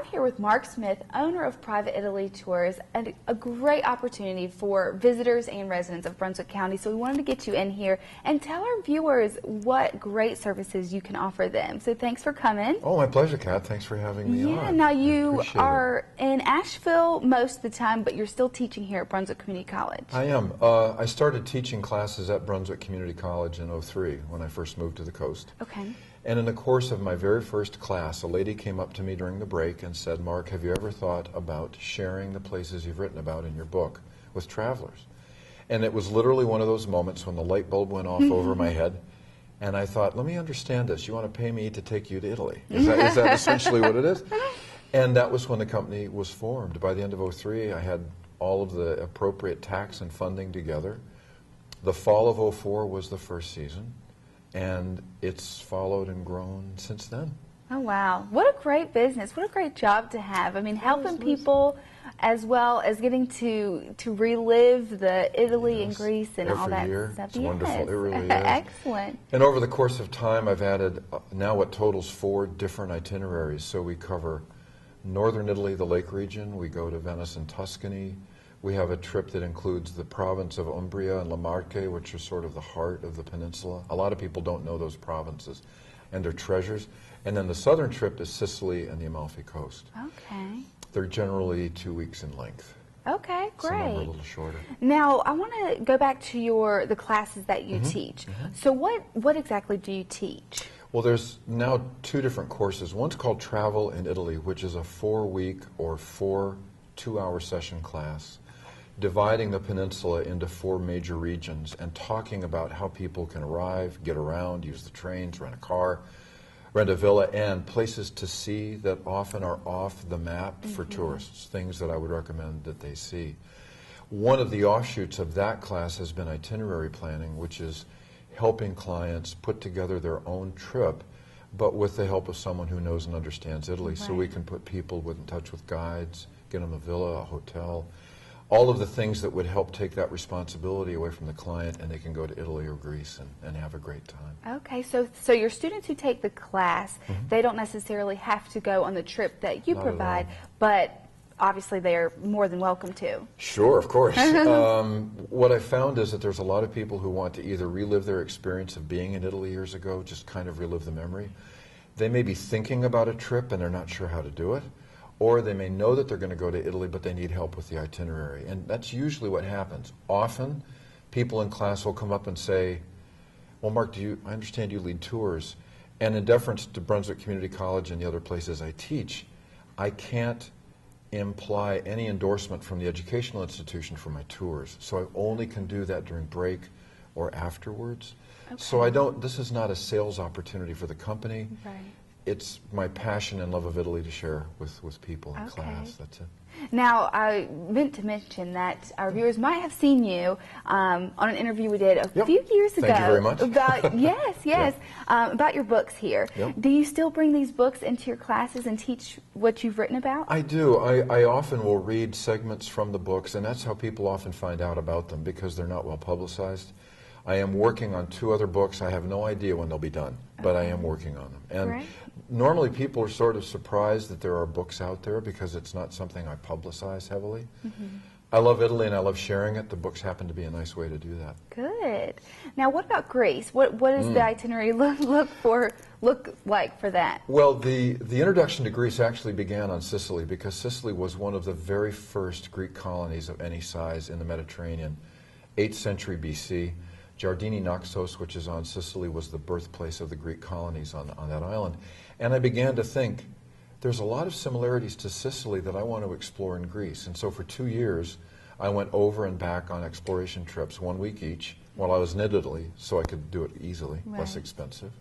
here with Mark Smith, owner of Private Italy Tours, and a great opportunity for visitors and residents of Brunswick County. So we wanted to get you in here and tell our viewers what great services you can offer them. So thanks for coming. Oh, my pleasure, Kat. Thanks for having me on. Yeah, now you are in Asheville most of the time, but you're still teaching here at Brunswick Community College. I am. I started teaching classes at Brunswick Community College in '03 when I first moved to the coast. Okay. And in the course of my very first class, a lady came up to me during the break and said, Mark, have you ever thought about sharing the places you've written about in your book with travelers? And it was literally one of those moments when the light bulb went off over my head. And I thought, let me understand this. You want to pay me to take you to Italy? Is that essentially what it is? And that was when the company was formed. By the end of '03, I had all of the appropriate tax and funding together. The fall of '04 was the first season. And it's followed and grown since then. Oh, wow. What a great business. What a great job to have. I mean, helping people as well as getting to relive the Italy and Greece and all that stuff. It's wonderful. It really is. Excellent. And over the course of time, I've added now what totals 4 different itineraries. So we cover northern Italy, the lake region. We go to Venice and Tuscany. We have a trip that includes the province of Umbria and La Marche, which are sort of the heart of the peninsula. A lot of people don't know those provinces, and they're treasures. And then the southern trip is Sicily and the Amalfi Coast. Okay. They're generally 2 weeks in length. Okay, great. Some of them are a little shorter. Now, I want to go back to the classes that you teach. So what exactly do you teach? Well, there's now 2 different courses. One's called Travel in Italy, which is a 4-week or 4 2-hour session class, dividing the peninsula into 4 major regions and talking about how people can arrive, get around, use the trains, rent a car, rent a villa, and places to see that often are off the map for tourists, things that I would recommend that they see. One of the offshoots of that class has been itinerary planning, which is helping clients put together their own trip, but with the help of someone who knows and understands Italy. So we can put people in touch with guides, get them a villa, a hotel, all of the things that would help take that responsibility away from the client, and they can go to Italy or Greece and have a great time. Okay, so your students who take the class, they don't necessarily have to go on the trip that you provide, but obviously they are more than welcome to. Sure, of course. What I found is that there's a lot of people who want to either relive their experience of being in Italy years ago, just kind of relive the memory. They may be thinking about a trip and they're not sure how to do it. Or they may know that they're going to go to Italy, but they need help with the itinerary. And that's usually what happens. Often, people in class will come up and say, well, Mark, I understand you lead tours. And in deference to Brunswick Community College and the other places I teach, I can't imply any endorsement from the educational institution for my tours. So I only can do that during break or afterwards. Okay. So this is not a sales opportunity for the company. Right. It's my passion and love of Italy to share with people in class. That's it. Now, I meant to mention that our viewers might have seen you on an interview we did a few years ago. Thank you very much. About, about your books here. Yep. Do you still bring these books into your classes and teach what you've written about? I do. I often will read segments from the books, and that's how people often find out about them, because they're not well publicized. I am working on 2 other books. I have no idea when they'll be done, but I am working on them. And normally people are sort of surprised that there are books out there because it's not something I publicize heavily. I love Italy and I love sharing it. The books happen to be a nice way to do that. Good. Now, what about Greece? What does the itinerary look like for that? Well, the introduction to Greece actually began on Sicily, because Sicily was one of the very first Greek colonies of any size in the Mediterranean, 8th century BC. Giardini Naxos, which is on Sicily, was the birthplace of the Greek colonies on that island. And I began to think, there's a lot of similarities to Sicily that I want to explore in Greece. And so for 2 years, I went over and back on exploration trips, 1 week each, while I was in Italy, so I could do it easily, less expensive.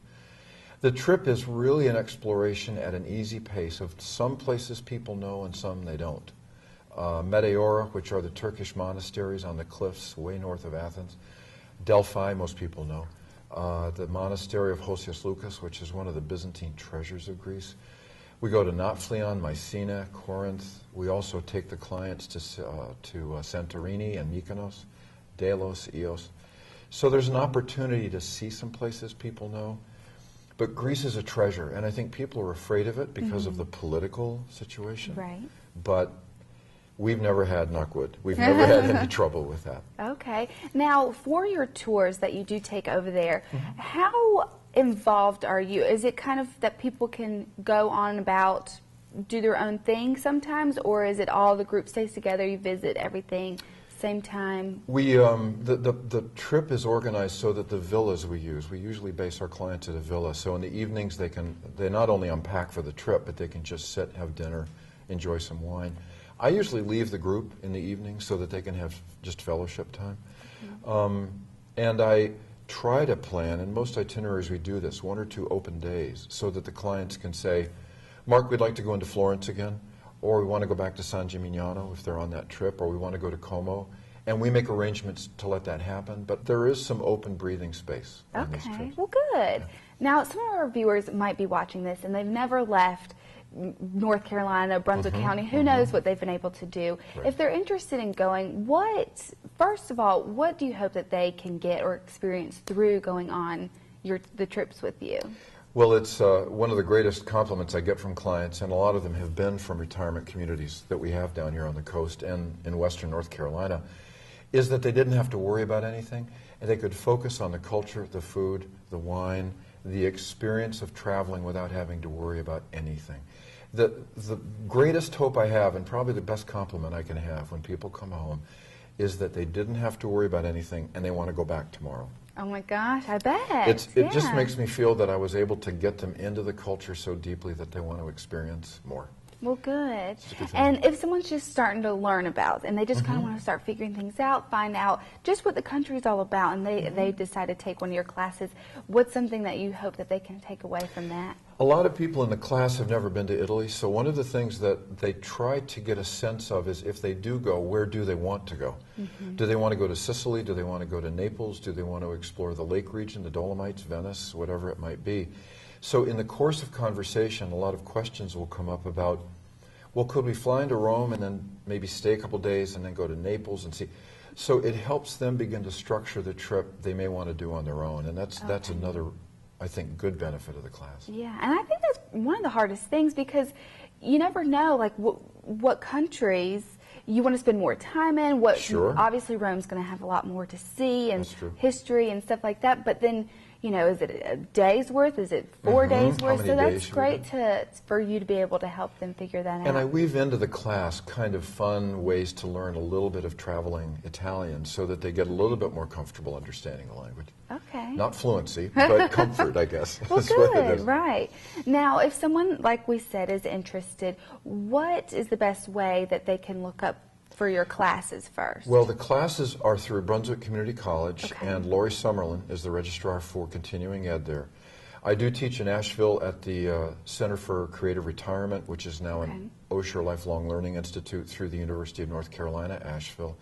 The trip is really an exploration at an easy pace of some places people know and some they don't. Meteora, which are the Turkish monasteries on the cliffs way north of Athens. Delphi, most people know. The monastery of Hosius Lucas, which is one of the Byzantine treasures of Greece. We go to Nafplion, Mycena, Corinth. We also take the clients to Santorini and Mykonos, Delos, Ios. So there's an opportunity to see some places people know, But Greece is a treasure, and I think people are afraid of it because of the political situation. Right. But we've never had, knock wood, we've never had any trouble with that. Okay. Now, for your tours that you do take over there, how involved are you? Is it kind of that people can go on about, do their own thing sometimes, or is it all the group stays together, you visit everything same time? We the trip is organized so that the villas we usually base our clients at a villa. So in the evenings they not only unpack for the trip, but they can just sit, have dinner, enjoy some wine. I usually leave the group in the evening so that they can have just fellowship time. And I try to plan, in most itineraries we do this, 1 or 2 open days so that the clients can say, Mark, we'd like to go into Florence again, or we want to go back to San Gimignano if they're on that trip, or we want to go to Como. And we make arrangements to let that happen, but there is some open breathing space on these Okay, trips. well good. Now, some of our viewers might be watching this and they've never left North Carolina, Brunswick County, who knows what they've been able to do. Right. If they're interested in going, first of all, what do you hope that they can get or experience through going on the trips with you? Well, it's one of the greatest compliments I get from clients, and a lot of them have been from retirement communities that we have down here on the coast and in western North Carolina, is that they didn't have to worry about anything, and they could focus on the culture, the food, the wine, the experience of traveling without having to worry about anything. The greatest hope I have, and probably the best compliment I can have when people come home, is that they didn't have to worry about anything and they want to go back tomorrow. Oh my gosh, I bet. It just makes me feel that I was able to get them into the culture so deeply that they want to experience more. Well, good. Good And if someone's just starting to learn about and they just kind of want to start figuring things out, find out just what the country's all about, and they decide to take one of your classes, what's something that you hope that they can take away from that? A lot of people in the class have never been to Italy, so one of the things that they try to get a sense of is if they do go, where do they want to go? Do they want to go to Sicily? Do they want to go to Naples? Do they want to explore the lake region, the Dolomites, Venice, whatever it might be? So in the course of conversation, a lot of questions will come up about, well, could we fly into Rome and then maybe stay a couple days and then go to Naples and see? So it helps them begin to structure the trip they may want to do on their own, and that's another, I think, good benefit of the class. Yeah, and I think that's one of the hardest things because you never know, like, what countries you want to spend more time in. Obviously, Rome's going to have a lot more to see and history and stuff like that, but then, you know, is it a day's worth? Is it 4 days worth? So that's great for you to be able to help them figure that out. And I weave into the class kind of fun ways to learn a little bit of traveling Italian so that they get a little bit more comfortable understanding the language. Okay. Not fluency, but comfort, I guess. Well, That's what it good, is. right. Now, if someone, like we said, is interested, what is the best way that they can look up for your classes first? Well, the classes are through Brunswick Community College, Okay. and Lori Summerlin is the registrar for continuing ed there. I do teach in Asheville at the Center for Creative Retirement, which is now an Osher Lifelong Learning Institute through the University of North Carolina, Asheville.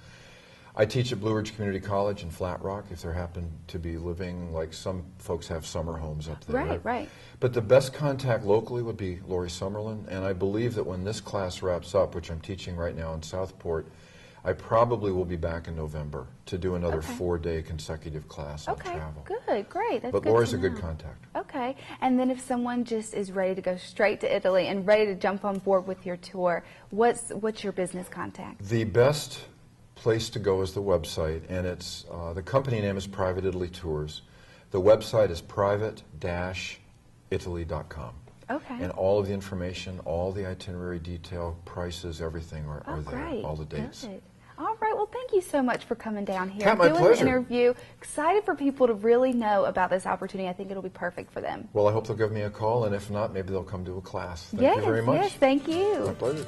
I teach at Blue Ridge Community College in Flat Rock if there happen to be living, like some folks have summer homes up there. Right. But the best contact locally would be Lori Summerlin, and I believe that when this class wraps up, which I'm teaching right now in Southport, I probably will be back in November to do another 4-day consecutive class on travel. Good, great. That's But good Lori's to a good know. contact. Okay, and then if someone just is ready to go straight to Italy and ready to jump on board with your tour, what's your business contact? The best place to go is the website, and it's the company name is Private Italy Tours. The website is private-italy.com. Okay. And all of the information, all the itinerary detail, prices, everything are there, Great. all the dates. Good. All right, well, thank you so much for coming down here. Kat, my doing pleasure. the interview. Excited for people to really know about this opportunity. I think it'll be perfect for them. Well, I hope they'll give me a call, and if not, maybe they'll come to a class. Thank you very much. Yes, thank you. My pleasure.